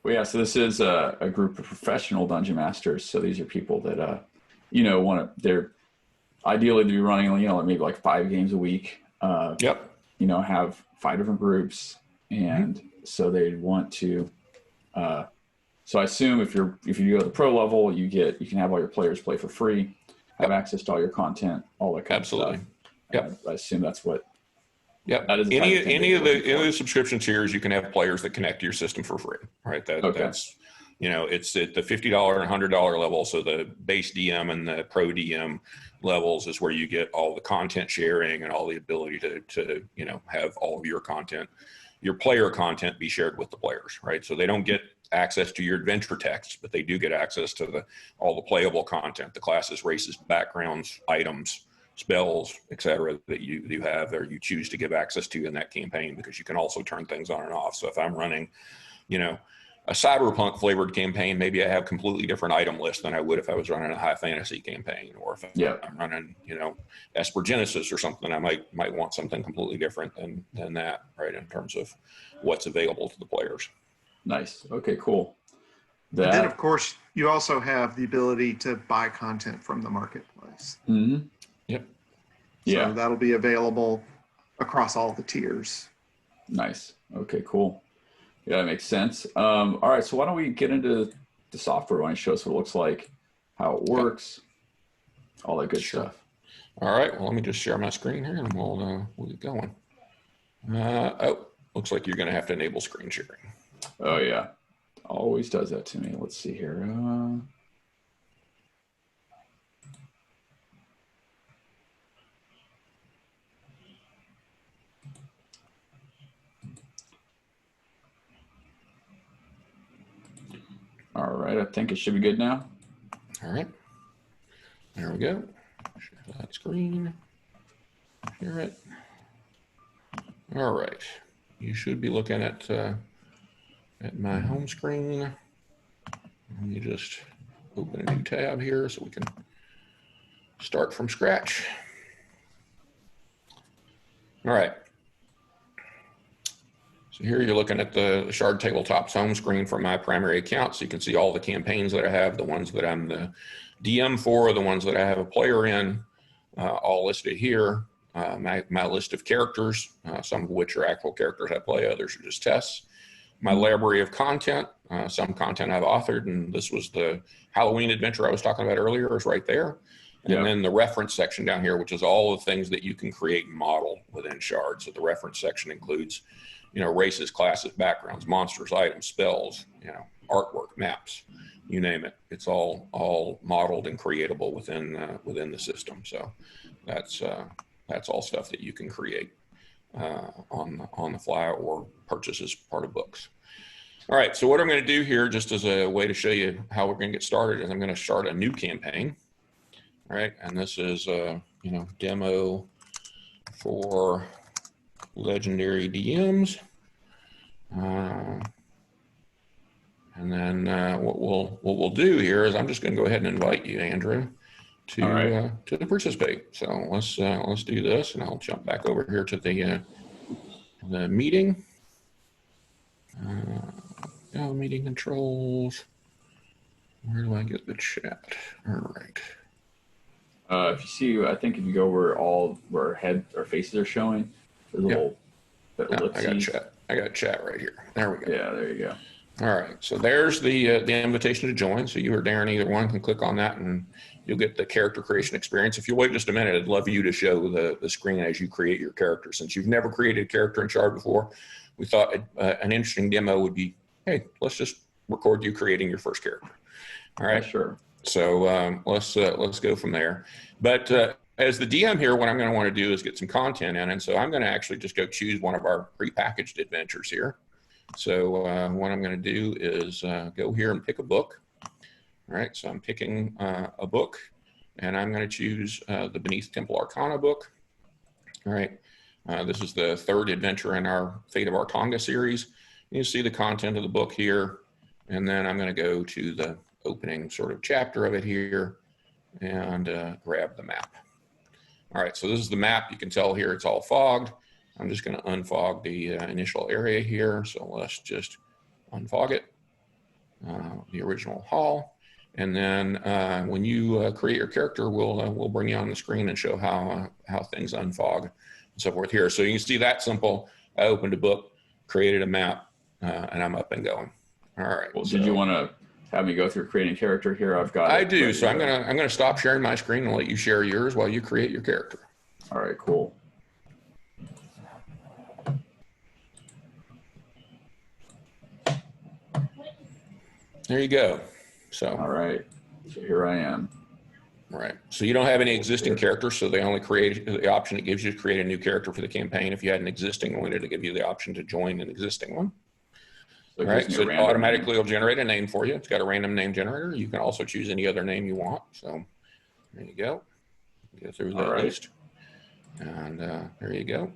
Well, yeah, so this is a group of professional dungeon masters. So these are people that, want to, they're ideally to be running, maybe like 5 games a week, Yep. Have 5 different groups. And so they want to, so I assume if you go to the pro level, you can have all your players play for free, have Yep. access to all your content, all that kind Absolutely. of stuff. Yep. I assume that's what. Yep. That is the type of thing Any that of you're the looking for. subscription tiers, you can have players that connect to your system for free, right? Okay. That's it's at the $50 and $100 level. So the base DM and the pro DM levels is where you get all the content sharing and all the ability to have all of your content, your player content, be shared with the players, right? So they don't get access to your adventure text, but they do get access to all the playable content, the classes, races, backgrounds, items, spells, etc., that you have or you choose to give access to in that campaign, because you can also turn things on and off. So if I'm running, a cyberpunk flavored campaign, maybe I have completely different item list than I would if I was running a high fantasy campaign, or if I'm running, Esper Genesis or something, I might want something completely different than that, right? In terms of what's available to the players. Nice. Okay, cool. And then, of course, you also have the ability to buy content from the marketplace. Mm-hmm. Yep. So that'll be available across all the tiers. Nice. Okay, cool. Yeah, that makes sense. All right, so why don't we get into the software? Why don't you show us what it looks like, how it works, all that good stuff. All right, well, let me just share my screen here and we'll get going. Looks like you're going to have to enable screen sharing. Oh, yeah. Always does that to me. Let's see here. All right, I think it should be good now. All right, there we go. Share that screen. Share it. All right, you should be looking at my home screen. Let me just open a new tab here so we can start from scratch. All right. So here you're looking at the Shard Tabletop's home screen from my primary account. So you can see all the campaigns that I have, the ones that I'm the DM for, the ones that I have a player in, all listed here. My list of characters, some of which are actual characters I play, others are just tests. My library of content, some content I've authored, and this was the Halloween adventure I was talking about earlier, is right there. And then the reference section down here, which is all the things that you can create and model within Shard. So the reference section includes, races, classes, backgrounds, monsters, items, spells, artwork, maps, you name it. It's all modeled and creatable within the system. So that's all stuff that you can create on the fly or purchase as part of books. All right, so what I'm going to do here, just as a way to show you how we're going to get started, is I'm going to start a new campaign. All right, and this is demo for legendary DMs. And then what we'll do here is I'm just going to go ahead and invite you, Andrew, to participate. So let's do this, and I'll jump back over here to the meeting. Meeting controls. Where do I get the chat? All right. If you see, I think if you go where our head or faces are showing, there's a little ellipses. I got chat right here. There we go. Yeah, there you go. All right, so there's the invitation to join. So you or Darren, either one, can click on that, and you'll get the character creation experience. If you wait just a minute, I'd love you to show the screen as you create your character. Since you've never created a character in Shard before, we thought an interesting demo would be, hey, let's just record you creating your first character. All right, sure. So let's go from there. But as the DM here, what I'm going to want to do is get some content in, and so I'm going to actually just go choose one of our prepackaged adventures here. So what I'm going to do is go here and pick a book. All right, so I'm picking a book, and I'm going to choose the Beneath Temple Arcana book. All right, this is the third adventure in our Fate of Artonga series. You see the content of the book here, and then I'm going to go to the opening sort of chapter of it here and grab the map. All right, so this is the map. You can tell here it's all fogged. I'm just going to unfog the initial area here. So let's just unfog it. the original hall. And then when you create your character, we'll bring you on the screen and show how things unfog and so forth here. So you can see that simple. I opened a book, created a map, and I'm up and going. All right. Well, did you want to have me go through creating character here? I've got. I do. So I'm gonna stop sharing my screen and let you share yours while you create your character. All right. Cool. There you go. So. All right. So here I am. Right. So you don't have any existing characters, so they only create the option it gives you to create a new character for the campaign. If you had an existing one, it'll give you the option to join an existing one. So right. So it automatically will generate a name for you. It's got a random name generator. You can also choose any other name you want. So there you go. Go through that list. And there you go.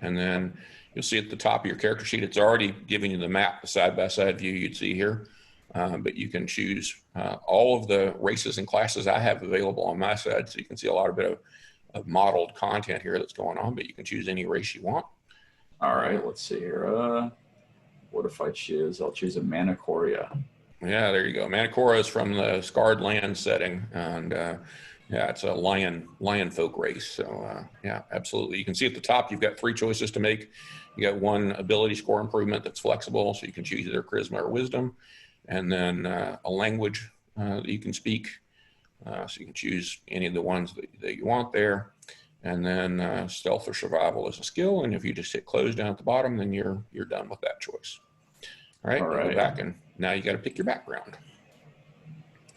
And then you'll see at the top of your character sheet, it's already giving you the map, the side-by-side view you'd see here. But you can choose all of the races and classes I have available on my side. So you can see a lot of modeled content here that's going on, but you can choose any race you want. All right, let's see here. What if I choose? I'll choose a Manicoria. Yeah, there you go. Manicoria is from the Scarred Land setting. And yeah, it's a lion folk race. So yeah, absolutely. You can see at the top, you've got 3 choices to make. You got 1 ability score improvement that's flexible. So you can choose either charisma or wisdom. And then a language that you can speak. So you can choose any of the ones that you want there. And then stealth or survival is a skill. And if you just hit close down at the bottom, then you're done with that choice. All right, go back and now you got to pick your background.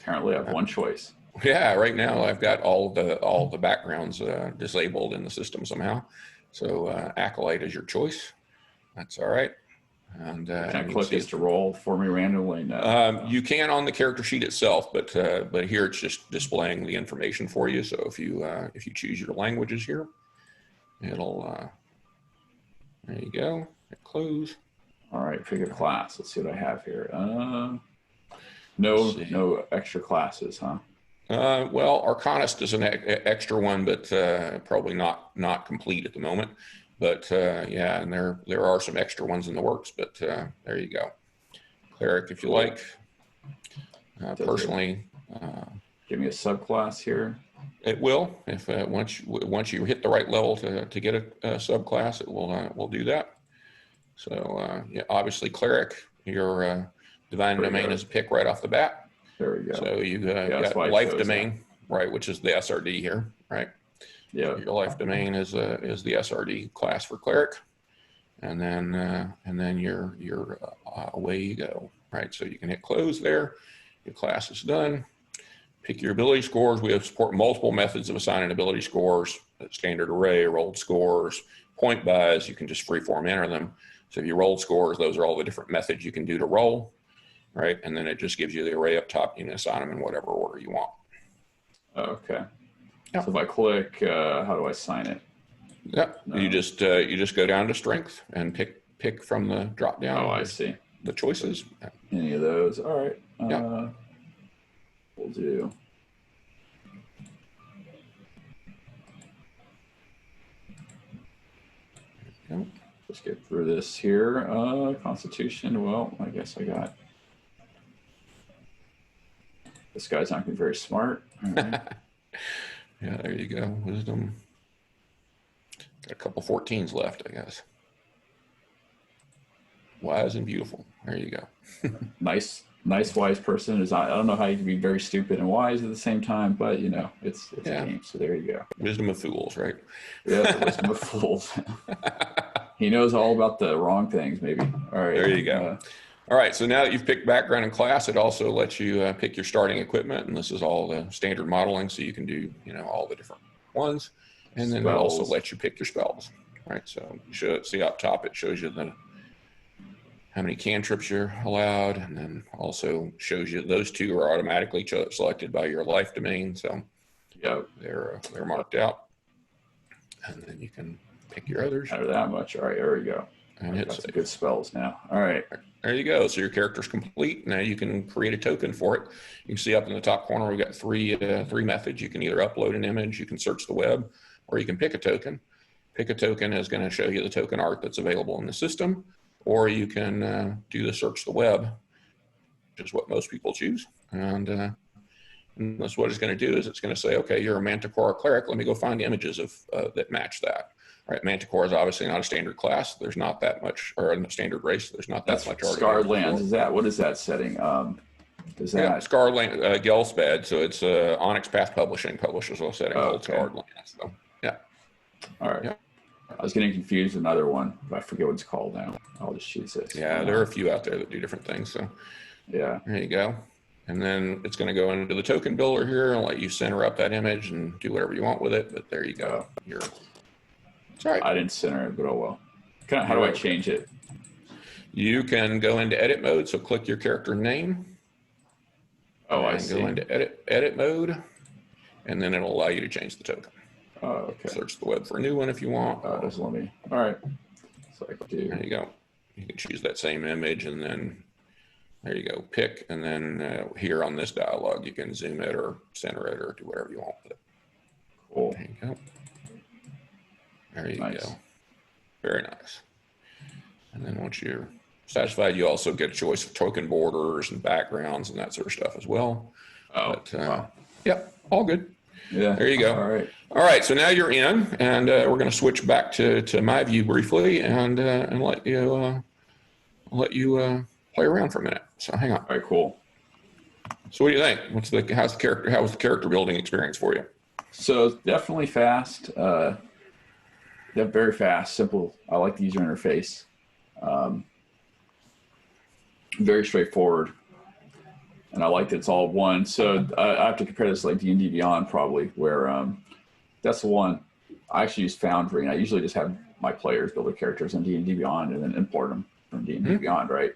Currently I have 1 choice. Yeah, right now I've got all the backgrounds disabled in the system somehow. So Acolyte is your choice. That's all right. And can I click this to roll for me randomly? No. You can on the character sheet itself, but here it's just displaying the information for you. So if you choose your languages here, it'll there you go. Hit close. All right, pick a class. Let's see what I have here. No extra classes, huh? Well, Arcanist is an extra one, but probably not complete at the moment. But yeah, and there are some extra ones in the works, but there you go. Cleric, if you like. Personally, give me a subclass here. It will. If once you hit the right level to get a subclass, it will do that. So yeah, obviously, Cleric, your divine domain is a pick right off the bat. There we go. So you got life domain, right, which is the SRD here, right? Yeah. Your life domain is the SRD class for Cleric, and then you're away you go, right? So you can hit close there. Your class is done. Pick your ability scores. We have support multiple methods of assigning ability scores: standard array, rolled scores, point buys. You can just freeform enter them. So if you rolled scores, those are all the different methods you can do to roll, right? And then it just gives you the array up top. You can assign them in whatever order you want. Okay. Yeah. So if I click, how do I sign it? Yeah, no. You just go down to strength and pick from the drop down. Oh, I see. The choices. Any of those? All right. Yeah. We'll do. Yep. Let's get through this here. Constitution. Well, I guess I got. This guy's not going to be very smart. All right. Yeah, there you go. Wisdom. Got a couple 14s left, I guess. Wise and beautiful. There you go. nice, wise person. I don't know how you can be very stupid and wise at the same time, but you know, it's a game. So there you go. Wisdom of fools, right? Yeah, the wisdom of fools. He knows all about the wrong things, maybe. All right. There you go. All right, so now that you've picked background and class, it also lets you pick your starting equipment, and this is all the standard modeling, so you can do, all the different ones, and then it also lets you pick your spells, right? So you see up top, it shows you how many cantrips you're allowed, and then also shows you those 2 are automatically selected by your life domain, so yeah, they're marked out, and then you can pick your others. Not that much. All right, there we go. And I've got some good spells now. All right. There you go. So your character's complete. Now you can create a token for it. You can see up in the top corner, we've got three methods. You can either upload an image, you can search the web, or you can pick a token. Pick a token is going to show you the token art that's available in the system, or you can do the search the web is what most people choose. And that's what it's going to do is it's going to say, okay, you're a Manticore Cleric. Let me go find images of that match that. Right, Manticore is obviously not a standard class. There's not that much, or a standard race. There's not that much. Scarred Lands. Is that what is that setting? Is that Scarred Land, Gelsped? So it's Onyx Path Publishing publishes a setting called Scarred Lands. So yeah. All right. Yeah. I was getting confused with another one, but I forget what it's called now. I'll just choose this. Yeah, there are a few out there that do different things. So yeah, there you go. And then it's going to go into the token builder here and let you center up that image and do whatever you want with it. But there you go. It's all right. I didn't center it, but oh well. How do I change it? You can go into edit mode. So click your character name. Oh, I see. Go into edit mode, and then it'll allow you to change the token. Oh, okay. Search the web for a new one if you want. Oh, just let me. All right. So I can do. There you go. You can choose that same image, and then there you go. Pick, and then here on this dialog, you can zoom it or center it or do whatever you want with it. Cool. There you go. There you Nice. go. Very nice. And then once you're satisfied, you also get a choice of token borders and backgrounds and that sort of stuff as well. Oh, But, wow. Yep, all good. Yeah. There you go. All right. All right, so now you're in, and we're going to switch back to my view briefly and let you play around for a minute. So hang on. All right. Cool. So what do you think? How was the character building experience for you? So definitely fast. They're very fast, simple. I like the user interface. Very straightforward, and I like that it's all one. So I have to compare this to like D&D Beyond probably, where that's the one. I actually use Foundry, and I usually just have my players build their characters in D&D Beyond and then import them from D&D Beyond, right?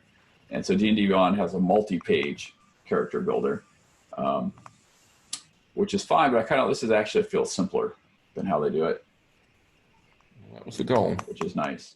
And so D&D Beyond has a multi-page character builder, which is fine, but this is actually feels simpler than how they do it. That was the goal. Which is nice.